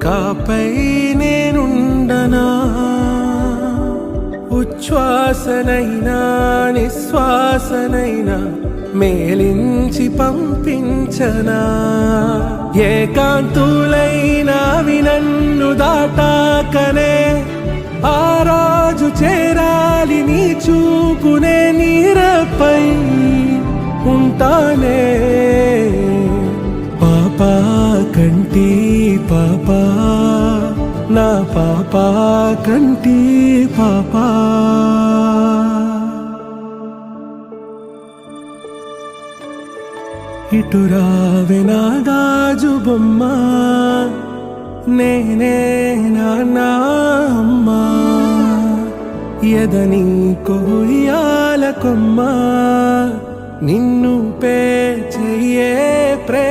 కాపై నేనుండనా ఉచ్ఛ్వాసనైనా నిశ్వాసనైనా మేలించి పంపించనా ఏకాంతులైనా నన్ను దాటాకనే ఆ రోజు చేరాలి నీ చూపునే నీరపై ఉంటానే పాపా కంటి పాపా నా పాపా కంటి పాపా ఇటురావే నా గాజు బొమ్మ నేనే నాన్న అమ్మా ఎదని కొయ్యాల కొమ్మ నిన్ను పే చెయ్యే ప్రే